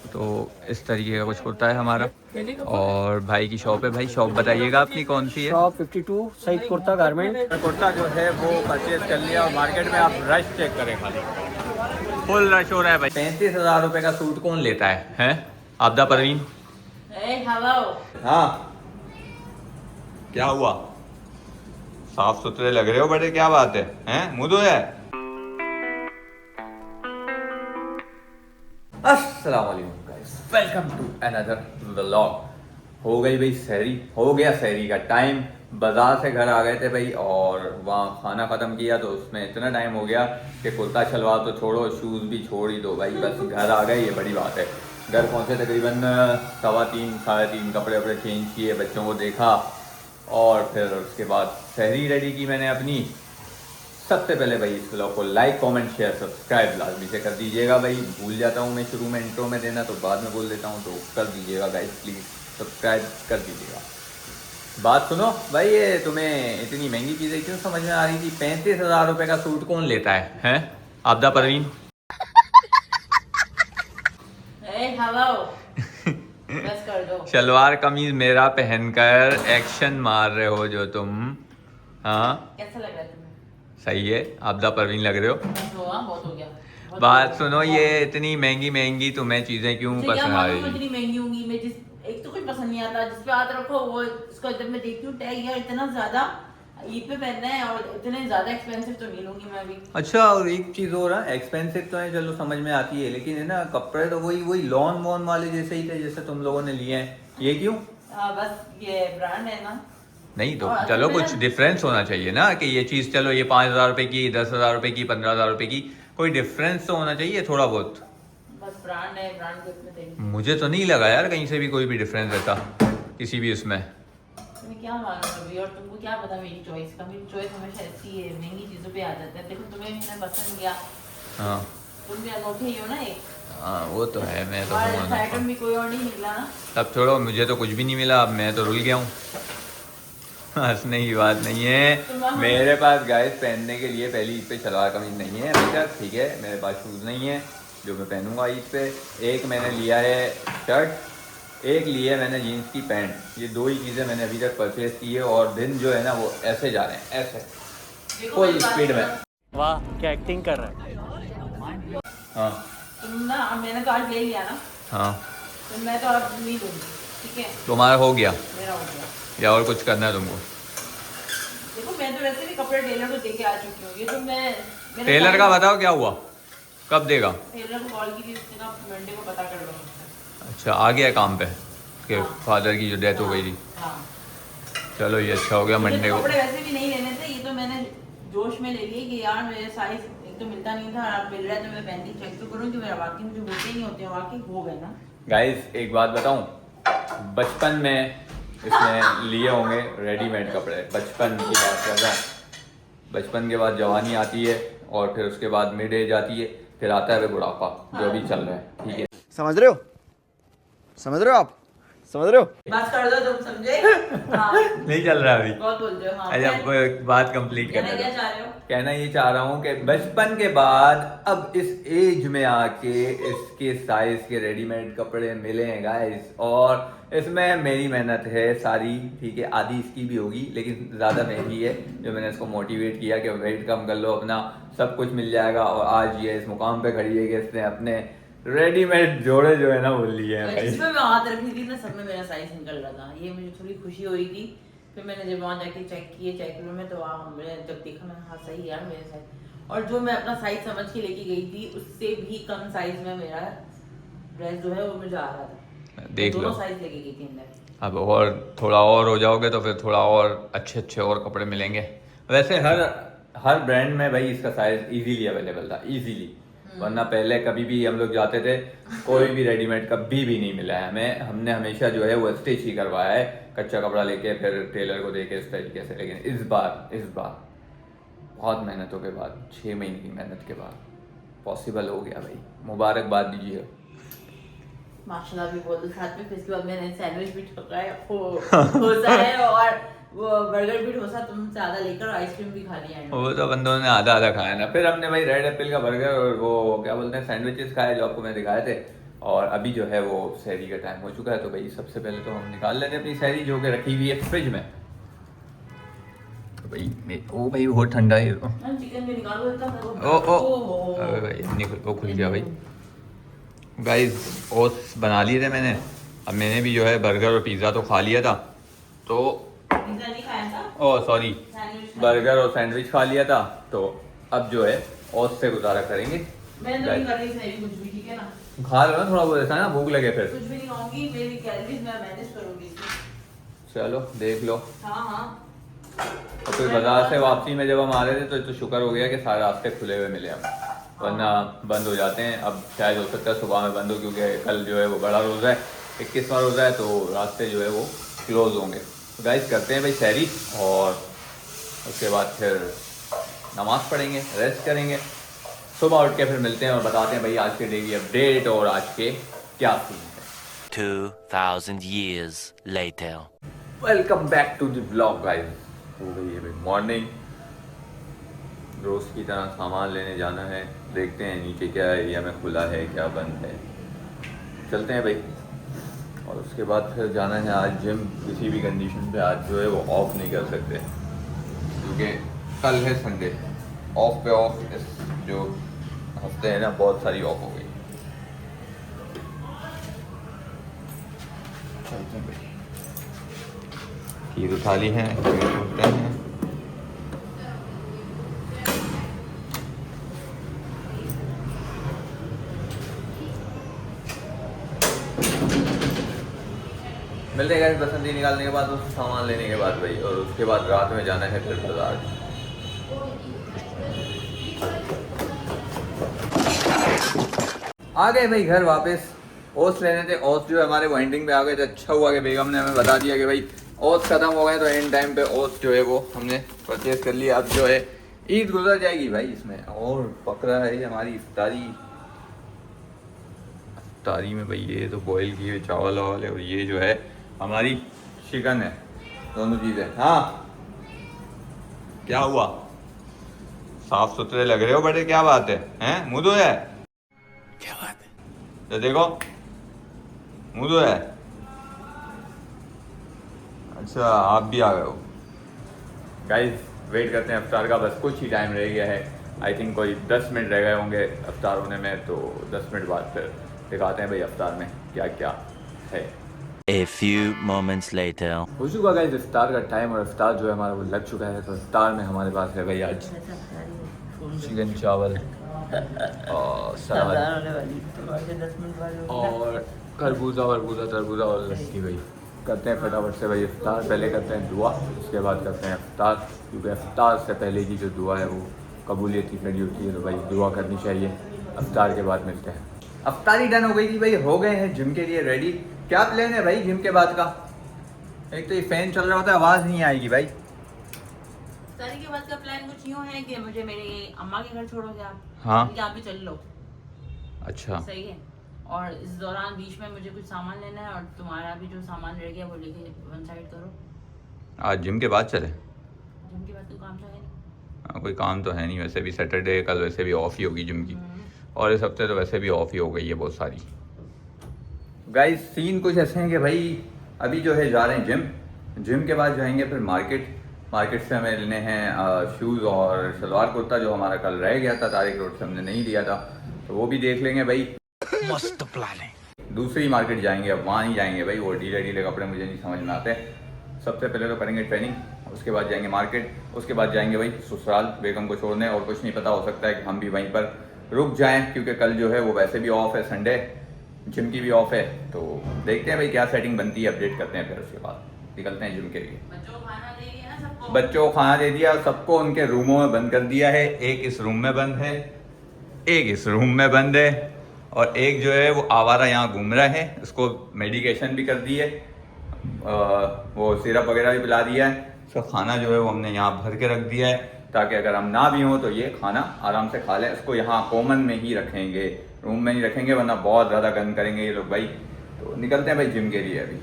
तो इस तरीके का कुछ होता है हमारा। और भाई की शॉप है। भाई शॉप बताइएगा आपकी कौन सी है? Shop 52 Saeed kurta garment. कुर्ता जो है वो परचेज कर लिया और मार्केट में आप रश चेक करें, खाली फुल रश हो रहा है भाई। 35,000 रुपए का सूट कौन लेता है, हैं? आपदा परवीन। हाँ, क्या हुआ? साफ सुथरे लग रहे हो बड़े, क्या बात है? हैं, मुंह धोया है? अस्सलाम वालेकुम guys, welcome to another vlog. हो गई भाई सहरी, हो गया सहरी का टाइम। बाजार से घर आ गए थे भाई और वहाँ खाना ख़त्म किया तो उसमें इतना टाइम हो गया कि कुर्ता शलवार तो छोड़ो, शूज़ भी छोड़ ही दो भाई। बस घर आ गए, ये बड़ी बात है। घर पहुँचे तकरीबन 3:15 3:30, कपड़े वपड़े चेंज किए, बच्चों को देखा और फिर उसके बाद सहरी रेडी की मैंने अपनी। सबसे पहले भाई इस ब्लॉग को लाइक कमेंट शेयर सब्सक्राइब लाजमी से कर दीजिएगा भाई। भूल जाता हूँ मैं शुरू में इंट्रो में देना, तो बाद में बोल देता हूँ, तो कर दीजिएगा गाइस प्लीज़, सब्सक्राइब कर दीजिएगा। बात सुनो भाई, ये तुम्हें इतनी महंगी चीज़ें क्यों समझ में आ रही थी? 35,000 रुपये का सूट कौन लेता है, हैं? आपदा परवीन। बस कर दो। शलवार कमीज मेरा पहनकर एक्शन मार रहे हो जो तुम, हाँ कैसा लग रहा है तुम्हें? सही है, आपदा परवीन लग रहे हो। बस हो, हाँ, बहुत हो गया। बहुत बात हो गया, सुनो, बहुत ये हो गया। इतनी महंगी महंगी तुम्हें चीजें क्यों मुझे क्या पसंद आ मालूम रही? इतनी महंगी होंगी। मैं जिस एक तो कुछ पसंद नहीं आता, जिस पे हाथ रखो वो इसको जब मैं देखती हूँ टैग यार इतना ज्यादा ईद पे पहनना है और इतने ज्यादा एक्सपेंसिव तो नहीं लूंगी मैं अभी। अच्छा, और एक चीज हो रहा है, एक्सपेंसिव तो है चलो समझ में आती है, लेकिन है ना कपड़े तो वही वही लॉन वॉन वाले जैसे ही थे जैसे तुम लोगों ने लिए हैं। ये क्यों? बस ये ब्रांड है ना। नहीं तो और अच्छा चलो मेरा कुछ डिफरेंस होना चाहिए ना, कि ये चीज चलो ये 5,000 रुपए की, 10,000 रुपए की, 15,000 रुपए की, कोई डिफरेंस तो होना चाहिए थोड़ा बहुत। बस ब्रांड है, ब्रांड के उसमें देंगे। मुझे तो नहीं लगा यार कहीं से भी कोई भी डिफरेंस रहता किसी भी उसमें। तुम्हें क्या मालूम अभी, और तुमको क्या पता मेरी चॉइस का। मेरी चॉइस हमेशा ऐसी है, महंगी चीजों पे आ जाता है। देखो तुम्हें मैंने पसंद किया, हाँ तुम भी अनोखे ही हो ना एक। हाँ, वो तो है, मैं तो और हूँ ऐसा आइटम अनोखा। भी कोई और नहीं निकला ना। तब छोड़ो, मुझे तो कुछ भी नहीं मिला, अब मैं तो रुल गया हूँ। हंसने की बात नहीं है मेरे पास गाइस, पहनने के लिए पहली ईद पे सलवार कमीज नहीं है अभी तक, ठीक है। मेरे पास शूज़ नहीं है जो मैं पहनूंगा ईद पे। एक मैंने लिया है शर्ट, एक लिया है मैंने जीन्स की पैंट। ये दो ही चीज़ें मैंने अभी तक परचेज की है और दिन जो है ना वो ऐसे जा रहे हैं, ऐसे देखो फुल मेरी बात स्पीड में। सुनो। वाह क्या एक्टिंग कर रहा है। हाँ तुम ना, मैंने तो आज ले लिया ना, हाँ, तो मैं तो अब नहीं लूंगी, ठीक है। तुम्हारा हो गया मेरा हो गया। या और कुछ करना है तुमको? देखो मैं तो वैसे भी कपड़े टेलर को दे के आ चुकी हूँ। ये तो मैं मेरे टेलर का बताओ क्या हुआ, कब देगा? टेलर को कॉल की थी, उसने कहा मंडे को पता कर लूंगा। अच्छा, आ गया काम पे के हाँ। फादर की जो डेथ हो गई थी। हाँ। चलो ये अच्छा हो गया, मुझे मंडे तो को। कपड़े वैसे भी नहीं लेने थे, ये तो मैंने जोश में ले लिए कि यार मेरे साइज एक तो मिलता नहीं था, अब मिल रहा है तो मैं पहनती चेक तो करूँ कि मेरा वाकई मुझे होते नहीं होते, वाकई हो गए ना। गाइस एक बात बताऊं, बचपन में इसने लिए होंगे रेडीमेड कपड़े, बचपन की बात कर रहा हूँ। बचपन के बाद जवानी आती है और फिर उसके बाद मिड एज आती है, फिर आता है वे बुढ़ापा जो अभी चल रहा है, ठीक है। समझ रहे हो, समझ रहे हो आप, समझ रहे हो। बस कर दो, तुम समझे। हाँ। नहीं चल रहा अभी। बहुत बोलते हो। हाँ, अच्छा, बात कंप्लीट कहना करने क्या दो। चाह रहे हो? कहना ये चाह रहा हूँ कि बचपन के बाद अब इस एज में आके इसके साइज के रेडीमेड कपड़े मिले हैं गाइस, और इसमें मेरी मेहनत है सारी, ठीक है। आधी इसकी भी होगी लेकिन ज़्यादा महंगी है, जो मैंने इसको मोटिवेट किया कि वेट कम कर लो अपना, सब कुछ मिल जाएगा। और आज ये इस मुकाम पे खड़ी है कि इसने अपने रेडीमेड जोड़े जो है ना वो लिए हैं भाई। जिसमें मैं हाथ रखी थी ना, सब में मेरा साइज निकल रहा था। ये मुझे थोड़ी खुशी हो रही थी। फिर मैंने जब वहाँ जाके चेक किए चेक में, तो वहाँ मैंने जब देखा, मैं हाँ सही है यार मेरे साइज। और जो मैं अपना साइज समझ के लेके गई थी उससे भी कम साइज में मेरा ड्रेस जो है वो मुझे आ रहा था। देख लो, दोनों साइज लेके गई थी अंदर। अब और थोड़ा और हो जाओगे तो फिर थोड़ा और अच्छे अच्छे और कपड़े मिलेंगे। वैसे हर ब्रांड में भाई इसका साइज इजीली अवेलेबल था, इजीली। वरना पहले कभी भी हम लोग जाते थे, कोई भी रेडीमेड कभी भी नहीं मिला है हमें। हमने हमेशा जो है वो स्टिच ही करवाया है, कच्चा कपड़ा लेके फिर टेलर को देके इस तरीके से। लेकिन इस बार बहुत मेहनतों के बाद, 6 महीने की मेहनत के बाद पॉसिबल हो गया भाई, मुबारकबाद दीजिए। माशाल्लाह भी बोल दो साथ में। फिर इसके बाद मैंने सैंडविच भी ठोकाया डोसा है, और वो बर्गर भी डोसा तुम ज्यादा लेकर आइसक्रीम भी खा लिया है। वो तो बंदों ने आधा आधा खाया ना। फिर हमने भाई रेड एप्पल का बर्गर और वो क्या बोलते हैं सैंडविचेस खाए जो आपको मैं दिखाए थे, और अभी जो है वो सहरी का टाइम हो चुका है, तो भाई सबसे पहले तो हम निकाल लेते हैं अपनी सहरी जो कि रखी हुई है फ्रिज में। तो भाई ओ भाई बहुत ठंडा है तो। चिकन भी निकालो इतना। ओ अबे भाई वो खुल गया भाई। गाइस ओट्स बना लिए थे मैंने। अब मैंने भी जो है बर्गर और पिज़्ज़ा तो खा लिया था, तो पिज़्ज़ा नहीं खाया था, ओ सॉरी सैंडविच बर्गर और सैंडविच खा लिया था, तो अब जो है ओट्स से गुजारा करेंगे। मैं तो नहीं कर रही सही कुछ भी, ठीक है ना। खा लो ना थोड़ा बहुत, ऐसा ना भूख लगे फिर। कुछ भी नहीं खाऊंगी, मेरी कैलोरीज मैं मैनेज करूंगी इसमें। चलो देख लो। हाँ और फिर बाजार से वापसी में जब हम आ रहे थे तो शुक्र हो गया कि सारे रास्ते खुले हुए मिले हमें, वरना बंद हो जाते हैं। अब शायद हो सकता है सुबह में बंद हो, क्योंकि कल जो है वो बड़ा रोज़ा है, 21वां रोज़ा है, तो रास्ते जो है वो क्लोज होंगे। तो गाइस करते हैं भाई सहरी, और उसके बाद फिर नमाज़ पढ़ेंगे, रेस्ट करेंगे, सुबह उठ के फिर मिलते हैं और बताते हैं भाई आज के डे की अपडेट और आज के क्या सीन है। 2000 years later. Welcome back to the blog guys. हो गई है भाई मॉर्निंग, रोज़ की तरह सामान लेने जाना है, देखते हैं नीचे क्या एरिया में खुला है क्या बंद है, चलते हैं भाई। और उसके बाद फिर जाना है आज जिम, किसी भी कंडीशन पे आज जो है वो ऑफ नहीं कर सकते, क्योंकि कल है संडे। ऑफ पे ऑफ, इस जो हफ्ते हैं ना बहुत सारी ऑफ हो गई। चलते हैं भाई, खीर उठा ली है, खीर उठते हैं। मिलते हैं बसंती निकालने के बाद, उस सामान लेने के बाद भाई, और उसके बाद रात में जाना है फिर बाजार। आ गए भाई घर वापस। ओट्स लेने थे, ओट्स जो है हमारे वो एंडिंग पे आ गए थे। अच्छा हुआ कि बेगम ने हमें बता दिया कि भाई ओट्स खत्म हो गए, तो एंड टाइम पे ओट्स जो है वो हमने परचेज कर लिया। अब जो है ईद गुजर जाएगी भाई इसमें, और बकरा है हमारी इफ्तारी। इफ्तारी में भाई ये तो बॉयल किए हुए चावल वावल है, और ये जो है हमारी चिकन है, दोनों चीज़ें। हाँ क्या हुआ, साफ सुथरे लग रहे हो बड़े, क्या बात है? हैं मुँह धोया है? क्या बात है? तो देखो मुँह धोया है। अच्छा आप भी आ गए हो। गाइस वेट करते हैं अफ्तार का, बस कुछ ही टाइम रह गया है। आई थिंक कोई 10 मिनट रह गए होंगे अफ्तार होने में, तो 10 मिनट बाद फिर दिखाते हैं भाई अफ्तार में क्या क्या है। A few moments later. हो चुका गाइस इफ्तार का टाइम, और इफ्तार जो है हमारा वो लग चुका है। तो इफ्तार में हमारे पास है भाई आज चिकन चावल और सलाद और खरबूजा वरबूजा तरबूजा और लस्सी। भाई करते हैं फटाफट से भाई इफ्तार। पहले करते हैं दुआ, उसके बाद करते हैं इफ्तार, क्योंकि इफ्तार से पहले की जो दुआ है वो कबूलियत की खड़ी होती है, तो भाई दुआ करनी चाहिए। इफ्तार के बाद मिलते हैं। अफ्तारी डन हो गई थी भाई, हो गए हैं जिम के लिए रेडी। क्या प्लान है भाई जिम के बाद का? एक तो ये फैन चल रहा होता है, आवाज़ नहीं आएगी भाई। सारी के बाद का प्लान कुछ यूँ है कि मुझे मेरी अम्मा के घर छोड़ोगे आप। हाँ। कि आप भी चल लो। अच्छा सही है। और इस दौरान बीच में मुझे कुछ सामान लेना है, और तुम्हारा भी जो सामान रह गया वो लेके वन साइड करो। आज जिम के बाद चले? जिम के बाद तो काम तो है नहीं। हाँ कोई काम तो है नहीं, वैसे भी सैटरडे कल वैसे भी ऑफ ही होगी जिम की, और इस हफ्ते तो वैसे भी ऑफ ही हो गई है बहुत सारी। गाइस सीन कुछ ऐसे हैं कि भाई अभी जो है जा रहे हैं जिम, जिम के बाद जाएंगे फिर मार्केट। मार्केट से हमें लेने हैं शूज़ और सलवार कुर्ता, जो हमारा कल रह गया था तारिक रोड से हमने नहीं लिया था, तो वो भी देख लेंगे भाई। मस्त प्लान है। दूसरी मार्केट जाएंगे, अब वहाँ ही जाएंगे भाई, वो ढीले ढीले कपड़े मुझे नहीं समझ में आते। सबसे पहले तो करेंगे ट्रेनिंग, उसके बाद जाएंगे मार्केट, उसके बाद जाएंगे भाई ससुराल बेगम को छोड़ने। और कुछ नहीं पता, हो सकता है कि हम भी वहीं पर रुक जाएं, क्योंकि कल जो है वो वैसे भी ऑफ है, संडे जिम की भी ऑफ है। तो देखते हैं भाई क्या सेटिंग बनती है, अपडेट करते हैं, फिर उसके बाद निकलते हैं जिम के लिए। बच्चों को खाना दे दिया ना सबको? बच्चों को खाना दे दिया, सबको उनके रूमों में बंद कर दिया है। एक इस रूम में बंद है, एक इस रूम में बंद है, और एक जो है वो आवारा यहाँ घूम रहा है। उसको मेडिकेशन भी कर दी है, वो सिरप वगैरह भी पिला दिया है। उसका खाना जो है वो हमने यहाँ भर के रख दिया है, ताकि अगर हम ना भी हों तो ये खाना आराम से खा लें। इसको यहाँ कॉमन में ही रखेंगे, रूम में नहीं रखेंगे, वरना बहुत ज़्यादा गंद करेंगे ये लोग भाई। तो निकलते हैं भाई जिम के लिए अभी।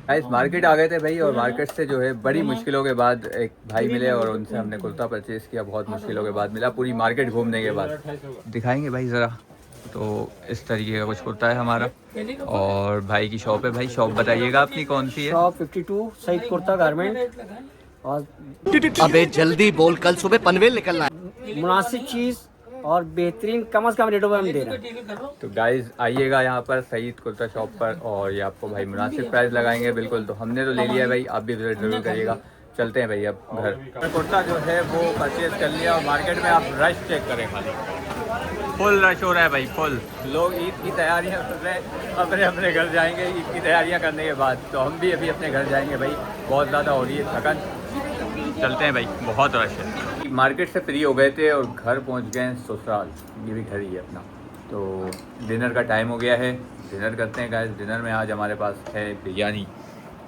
गाइस मार्केट आ गए थे भाई, और मार्केट से जो है बड़ी मुश्किलों के बाद एक भाई मिले, और उनसे हमने कुर्ता परचेज़ किया, बहुत मुश्किलों के बाद मिला, पूरी मार्केट घूमने के बाद। दिखाएंगे भाई ज़रा तो इस तरीके का कुछ होता है हमारा। और भाई की शॉप है। भाई शॉप बताइएगा अपनी कौन सी है? Shop 52 Saeed kurta garment. और अबे जल्दी बोल, कल सुबह पनवेल निकलना है। मुनासिब चीज़ और बेहतरीन कम से कम रेटों में हम दे रहे हैं। तो गाइज आइएगा यहाँ पर सईद कुर्ता शॉप पर और ये आपको भाई मुनासिब प्राइस लगाएंगे बिल्कुल। तो हमने तो ले लिया भाई, आप भी विजिट जरूर करिएगा। चलते हैं भाई अब घर। कुर्ता जो है वो परचेज कर लिया और मार्केट में आप रश चेक करें, खाली फुल रश हो रहा है भाई, फुल। लोग ईद की तैयारियां कर रहे हैं, अपने अपने घर जाएंगे ईद की तैयारियां करने के बाद। तो हम भी अभी अपने घर जाएंगे भाई, बहुत ज़्यादा हो रही है थकन। चलते हैं भाई, बहुत रश है। मार्केट से फ्री हो गए थे और घर पहुंच गए हैं ससुराल। ये भी घर ही है अपना। तो डिनर का टाइम हो गया है, डिनर करते हैं गाइस। डिनर में आज हमारे पास है बिरयानी,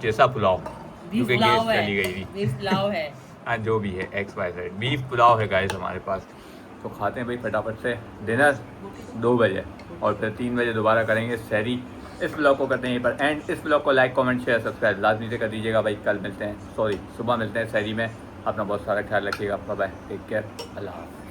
जैसा पुलाव, क्योंकि गैस चली गई थी। बीफ पुलाव है। हाँ जो भी है, XYZ बीफ पुलाव है गाइस हमारे पास। तो खाते हैं भाई फटाफट से डिनर 2 बजे, और फिर 3 बजे दोबारा करेंगे सहरी। इस ब्लॉग को करते हैं यहीं पर एंड। इस ब्लॉग को लाइक कमेंट शेयर सब्सक्राइब लाजमी से कर दीजिएगा भाई। कल मिलते हैं, सुबह मिलते हैं सहरी में। अपना बहुत सारा ख्याल रखिएगा। बाय बाय, टेक केयर, अल्लाह हाफ़िज़।